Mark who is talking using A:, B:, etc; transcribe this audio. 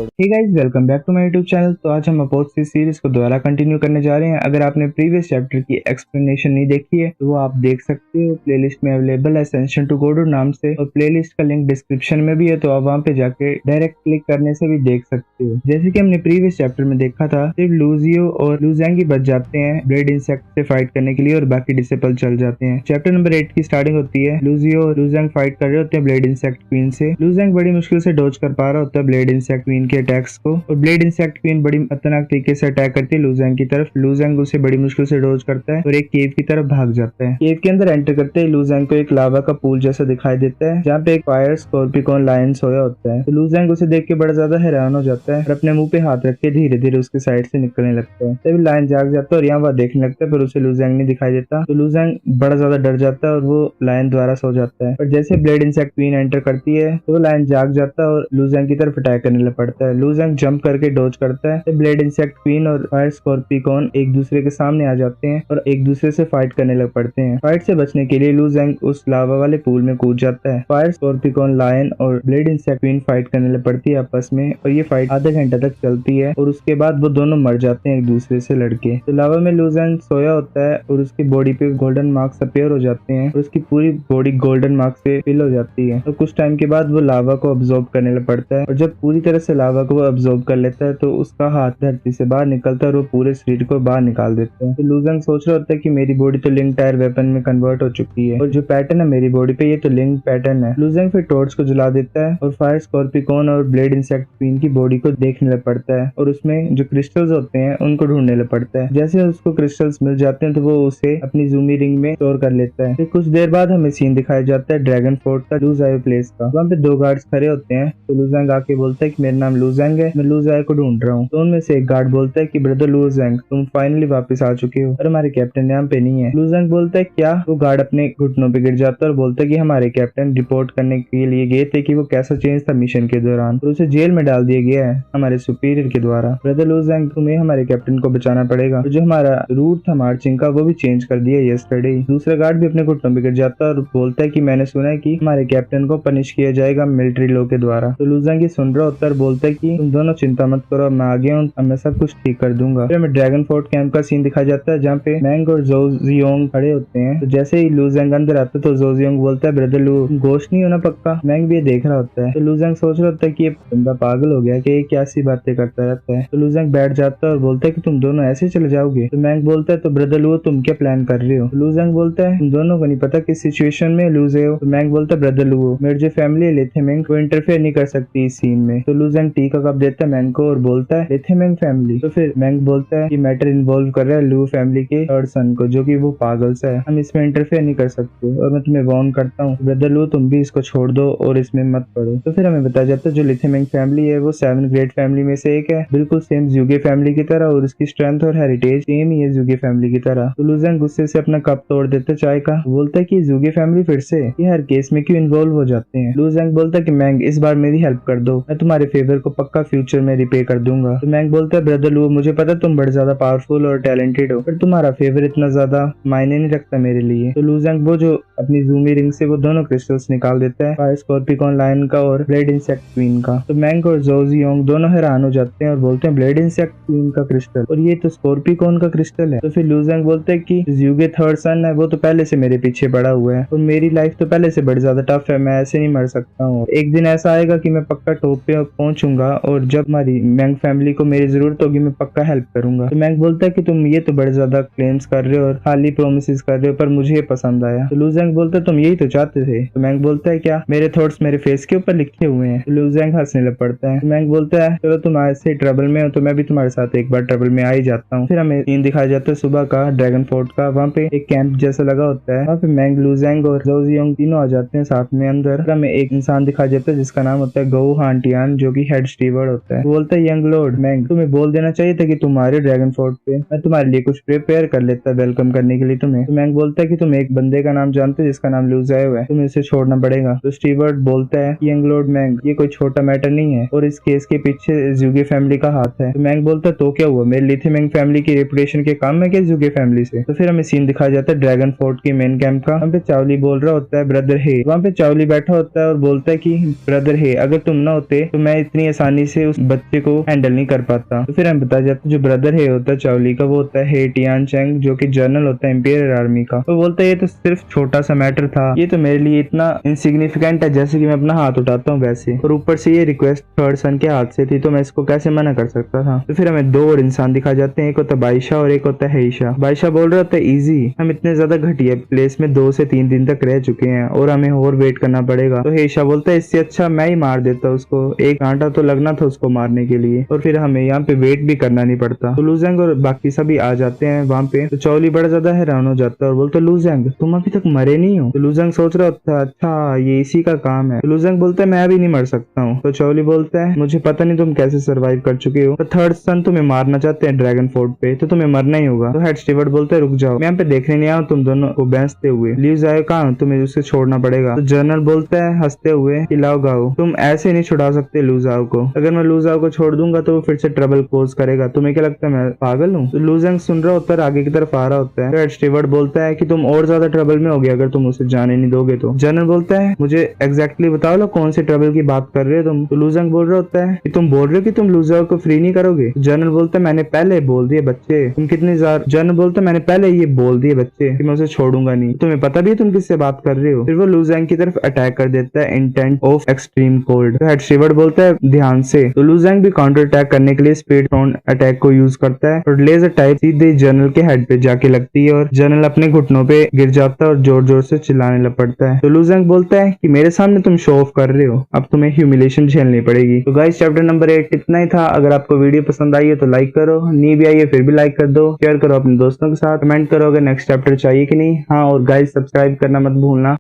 A: Episode. Hey guys, welcome back to my YouTube channel. तो आज हम अपोथेसिस सीरीज को दोबारा कंटिन्यू करने जा रहे हैं। अगर आपने प्रीवियस चैप्टर की एक्सप्लेनेशन नहीं देखी है तो वो आप देख सकते हो, प्लेलिस्ट में अवेलेबल है असेंशन टू गॉड नाम से, और प्लेलिस्ट का लिंक डिस्क्रिप्शन में भी है, तो आप वहाँ पे जाके डायरेक्ट क्लिक करने से भी देख सकते हो। जैसे कि हमने प्रीवियस चैप्टर में देखा था, सिर्फ लूजियो और लूजेंग ही बच जाते हैं ब्लेड इंसेक्ट से फाइट करने के लिए, और बाकी डिसेबल चल जाते हैं। चैप्टर नंबर 8 की स्टार्टिंग होती है, लूजियो और लूजेंग फाइट कर रहे होते हैं ब्लेड इंसेक्ट क्वीन से। लूजेंग बड़ी मुश्किल से डॉज कर पा रहा होता है ब्लेड इंसेक्ट क्वीन के अटैक्स को, और ब्लेड इंसेक्ट क्वीन बड़ी खतरनाक तरीके से अटैक करती है लूजेंग की तरफ। लूजेंग उसे बड़ी मुश्किल से डॉज करता है और एक केव की तरफ भाग जाता है। केव के अंदर एंटर करते ही लूजेंग को एक लावा का पूल जैसा दिखाई देता है, जहाँ पे एक फायर स्कॉर्पियन लायन सोया होता है। तो लूजेंग उसे देख के बड़ा ज्यादा हैरान हो जाता है और अपने मुंह पे हाथ रख के धीरे धीरे उसके साइड से निकलने लगता है। तभी लायन जाग जाता है और यहाँ वह देखने लगता है, पर उसे लूजेंग नहीं दिखाई देता। तो लूजेंग बड़ा ज्यादा डर जाता है और वो लायन द्वारा सो जाता है। और जैसे ब्लेड इंसेक्ट क्वीन एंटर करती है तो लायन जाग जाता है और लूजेंग की तरफ अटैक करने लग पड़ता है। लूजेंग जंप करके डॉज करता है। तो ब्लेड इंसेक्ट क्वीन और फायर स्कॉर्पियन एक दूसरे के सामने आ जाते हैं और एक दूसरे से फाइट करने लग पड़ते हैं। फाइट से बचने के लिए लूजेंग उस लावा वाले पूल में कूद जाता है। फायर स्कॉर्पियन, लायन और ब्लेड इंसेक्ट क्वीन फाइट करने लग पड़ती है आपस में, और ये फाइट आधे घंटे तक चलती है और उसके बाद वो दोनों मर जाते हैं एक दूसरे से लड़के। तो लावा में लूजेंग सोया होता है और उसकी बॉडी पे गोल्डन मार्क्स अपीयर हो जाते हैं और उसकी पूरी बॉडी गोल्डन मार्क्स से फिल हो जाती है। तो कुछ टाइम के बाद वो लावा को अब्सॉर्ब करने लग पड़ता है, और जब पूरी तरह से लावा को अब्सॉर्ब कर लेता है तो उसका हाथ धरती से बाहर निकलता है और वो पूरे शरीर को बाहर निकाल देता है। तो लूजेंग सोच रहा होता है कि मेरी बॉडी तो लिंक टायर वेपन में कन्वर्ट हो चुकी है, और जो पैटर्न है मेरी बॉडी पे ये तो लिंक पैटर्न है। लूजेंग फिर टॉर्च को जला देता है और फायर स्कॉर्पियन और ब्लेड इंसेक्ट क्वीन की बॉडी को देखने लग पड़ता है, और उसमें जो क्रिस्टल्स होते हैं उनको ढूंढने लग पड़ता है। जैसे उसको क्रिस्टल्स मिल जाते हैं तो वो उसे अपनी जूमी रिंग में स्टोर कर लेता है। फिर कुछ देर बाद हमें सीन दिखाया जाता है ड्रैगन फोर्ट का, लूजायो प्लेस का। वहाँ पे दो गार्ड्स खड़े होते हैं। तो लूजेंग आके बोलता है कि मेरा नाम लूजेंग है, मैं लूजायो को ढूंढ रहा हूँ। तो उनमें से एक गार्ड बोलता है कि ब्रदर लूजेंग, तुम फाइनली वापस आ चुके हो और हमारे कैप्टन यहाँ पे नहीं है। लूजेंग बोलता है क्या? वो गार्ड अपने घुटनों पे गिर जाता है और बोलता है कि हमारे कैप्टन रिपोर्ट करने के लिए गए थे कि वो कैसा चेंज था मिशन के दौरान, और उसे जेल में डाल दिया गया है हमारे सुपीरियर के द्वारा। ब्रदर लूजेंग, तुम्हें हमारे कैप्टन को बचाना पड़ेगा, और जो हमारा रूट था मार्चिंग का वो भी चेंज कर दिया यस्टरडे। दूसरा गार्ड भी अपने घुटनों पे गिर जाता है और बोलता है कि मैंने सुना है कि हमारे कैप्टन को पनिश किया जाएगा मिलिट्री लॉ के द्वारा। तो लूजेंग ये सुन रहा होता है और बोलता है कि तुम दोनों चिंता मत करो, मैं आ गया हूँ, अब मैं सब कुछ ठीक कर दूंगा। फिर हमें ड्रैगन फोर्ट कैंप का सीन दिखाया जाता है, जहाँ पे मैंग और जोजियोंग खड़े होते हैं। तो जैसे ही लूजेंग अंदर आता है तो जोजियोंग बोलता है ब्रदर लू, गोश्त नहीं होना पक्का? मैंग भी ये देख रहा होता है। तो लूजेंग सोच रहा होता है कि ये बंदा पागल हो गया कि ये क्या सी बातें करता रहता है। तो लूजेंग बैठ जाता है और बोलता है कि तुम दोनों ऐसे चले जाओगे? तो मैंग बोलता है तो ब्रदर लू तुम क्या प्लान कर रहे हो? तो लूजेंग बोलता है तुम दोनों को नहीं पता किस सिचुएशन में लूजे हो। तो मैंग बोलता है ब्रदर लू, मेरी जो फैमिली है लेथेमेंग वो इंटरफेयर नहीं कर सकती इस सीन में। तो लूजेंग टी का कप देता है मैंग को और बोलता है लेथेमेंग फैमिली। तो फिर मैंग बोलता है कि मैटर इन्वॉल्व कर रहा है लू फैमिली के थर्ड सन को, जो कि वो पागल सा है, हम इसमें इंटरफेयर नहीं कर सकते, और मैं तुम्हें वार्न करता हूँ ब्रदर लू तुम भी इसको छोड़ दो और इसमें मत पड़ो। तो फिर हमें बताया जाता है जो लेथेमेंग फैमिली है वो 7 ग्रेट फैमिली में से एक है, बिल्कुल सेम ज़ुगे फैमिली की तरह, और उसकी स्ट्रेंथ और हेरिटेज सेम ही है ज़ुगे फैमिली की तरह। तो लूजेंग गुस्से से अपना कप तोड़ देता है चाय का, बोलता है कि ज़ुगे फैमिली फिर से ये हर केस में क्यों इन्वॉल्व हो जाते हैं। लूजेंग बोलता है कि मैंग इस बार मेरी हेल्प कर दो, मैं तुम्हारे फेवर को पक्का फ्यूचर में रिपे कर दूंगा। तो मैंग बोलता है ब्रदर लू मुझे पता तुम बड़े ज्यादा पावरफुल और टैलेंटेड हो, पर तुम्हारा फेवर इतना ज्यादा मायने नहीं रखता मेरे लिए। तो लूजेंग वो जो अपनी जूमी रिंग से वो दोनों क्रिस्टल्स निकाल देता है, फायर स्कॉर्पियन लायन का और ब्लेड इंसेक्ट क्वीन का। तो मैंग और जोजियोंग दोनों हैरान हो जाते हैं और बोलते हैं ब्लेड इंसेक्ट क्वीन का क्रिस्टल, और ये तो स्कॉर्पियन का क्रिस्टल है। तो फिर लूजेंग बोलते हैं कि ज़ुगे थर्ड सन है वो तो पहले से मेरे पीछे पड़ा हुआ है, और मेरी लाइफ तो पहले से बड़ी ज्यादा टफ है, मैं ऐसे नहीं मर सकता हूँ। एक दिन ऐसा आएगा कि मैं पक्का टॉप पे पहुंचूंगा, और जब हमारी मैंग फैमिली को मेरी जरूरत होगी मैं पक्का हेल्प करूंगा। तो मैंग बोलता है कि तुम ये तो बड़े ज्यादा क्लेम्स कर रहे हो और खाली प्रोमिस कर रहे हो, पर मुझे ये पसंद आया। तो लूजेंग बोलता है तुम यही तो चाहते थे। तो मैंग बोलता है क्या मेरे थॉट्स मेरे फेस के ऊपर लिखे हुए हैं? तो लूजेंग हंसने लग पड़ता है। तो मैंग बोलता है चलो तुम ऐसे ट्रबल में हो तो मैं भी तुम्हारे साथ एक बार ट्रबल में आ ही जाता हूँ। फिर हमें सीन दिखाया जाता है सुबह का ड्रैगन फोर्ट का, वहाँ पे एक कैंप जैसा लगा होता है, वहाँ पे मैंग, लूजेंग और जोजियोंग तीनों आ जाते हैं साथ में अंदर। हमें एक इंसान दिखाया जाता है जिसका नाम होता है गो हांटियान, जो कि हेड स्टीवर्ड होता है। बोलता है यंग लॉर्ड मैंग, तुम्हें बोल देना चाहिए था कि तुम्हारे ड्रैगन फोर्ट पे मैं तुम्हारे लिए कुछ प्रिपेयर कर लेता वेलकम करने के लिए तुम्हें। तो मैंग बोलता है कि तुम एक बंदे का नाम जानते हो जिसका नाम लूजायो है, तुम्हें इसे छोड़ना पड़ेगा। तो स्टीवर्ड बोलता है यंग लॉर्ड मैंग, ये कोई छोटा मैटर नहीं है और इस केस के पीछे ज़ुगे फैमिली का हाथ है। तो मैंग बोलता है तो क्या हुआ, मेरे लेथेमेंग फैमिली की रेपुटेशन के काम में क्या ज़ुगे फैमिली से? तो फिर हमें सीन दिखाया जाता है ड्रैगन फोर्ट के मेन कैंप का। वहाँ पे चावली बोल रहा होता है ब्रदर हे, वहाँ पे चावली बैठा होता है और बोलता है कि ब्रदर हे, अगर तुम ना होते तो मैं इतनी आसानी से उस बच्चे को हैंडल नहीं कर पाता। तो फिर हमें पता जाता जो ब्रदर है होता है चावली का, वो होता है हे टियान चैंग, जो कि जनरल होता है इंपीरियल आर्मी का। वो बोलता है ये तो सिर्फ छोटा सा मैटर था, ये तो मेरे लिए इतना इनसिग्निफिकेंट है जैसे कि मैं अपना हाथ उठाता हूँ वैसे, और ऊपर से ये रिक्वेस्ट थर्ड सन के हाथ से थी, तो मैं इसको कैसे मना कर सकता था। तो फिर हमें दो और इंसान दिखा जाते हैं, एक होता है बाइशा और एक होता है हेईशा। बाइशा बोल रहा होता है इजी, हम इतने ज्यादा घटिया प्लेस में 2 से 3 दिन तक रह चुके हैं और हमें और वेट करना पड़ेगा। तो हेईशा बोलता है इससे अच्छा मैं ही मार देता उसको, एक कांटा तो लगना था उसको मारने के लिए, और फिर हमें यहाँ पे वेट भी करना नहीं पड़ता। तो लूजेंग और बाकी सभी आ जाते हैं वहाँ पे। तो चौली बड़ा ज्यादा हैरान हो जाता है और बोलता है लूजेंग तुम अभी तक मरे नहीं हो। तो लूजेंग सोच रहा होता है अच्छा ये इसी का काम है। तो लूजेंग बोलता है मैं अभी नहीं मर सकता हूँ। तो चौली बोलता है मुझे पता नहीं तुम कैसे सर्वाइव कर चुके हो। तो थर्ड सन तुम्हें मारना चाहते हैं ड्रैगन फोर्ट पे, तो तुम्हें मरना ही होगा। तो हेड स्टीवर्ड बोलता है रुक जाओ, मैं यहाँ पे देखने नहीं आया तुम दोनों को बेंचते हुए, लीव जाए कहाँ, तुम्हें उसे छोड़ना पड़ेगा। तो जनरल बोलता है हंसते हुए कि लाओ गाओ तुम ऐसे नहीं छुड़ा सकते लूजाओ को, अगर मैं लूजाओ को छोड़ दूंगा तो वो फिर से ट्रबल कोज करेगा, तुम्हें क्या लगता है मैं पागल हूँ। तो लूजेंग सुन रहा होता है, आगे की तरफ आ रहा होता है। तो हेड स्टीवर्ड बोलता है कि तुम और ज्यादा ट्रबल में हो गया अगर तुम उसे जाने नहीं दोगे। तो जनरल बोलता है मुझे एग्जैक्टली बताओ लो कौन से ट्रबल की बात कर रहे हो तुम। तो लूजेंग बोल रहा होता है कि तुम बोल रहे हो कि तुम लूजाओ को फ्री नहीं करोगे। जनरल बोलता है मैंने पहले बोल दिए बच्चे, तुम कितनी जनरल बोलता है मैंने पहले ये बोल दिए बच्चे कि मैं उसे छोड़ूंगा नहीं, तुम्हें पता भी है तुम किससे बात कर रहे हो। फिर वो लूजेंग की तरफ अटैक कर देता है इंटेंट ऑफ एक्सट्रीम कोल्ड। तो हेड स्टीवर्ड बोलता है ध्यान से। तो लूजेंग भी काउंटर अटैक करने के लिए स्पीड राउंड अटैक को यूज करता है और लेजर टाइप सीधे जनरल के हेड पे जाके लगती है और जनरल अपने घुटनों पे गिर जाता है और जोर जोर से चिल्लाने लग पड़ता है। तो लूजेंग बोलता है कि मेरे सामने तुम शो ऑफ कर रहे हो, अब तुम्हें ह्यूमिलेशन झेलनी पड़ेगी। तो गाइस चैप्टर नंबर 8 इतना ही था। अगर आपको वीडियो पसंद आई है तो लाइक करो, नहीं भी आई है फिर भी लाइक कर दो, शेयर करो अपने दोस्तों के साथ, कमेंट करो अगर नेक्स्ट चैप्टर चाहिए कि नहीं। हाँ और गाइस सब्सक्राइब करना मत भूलना।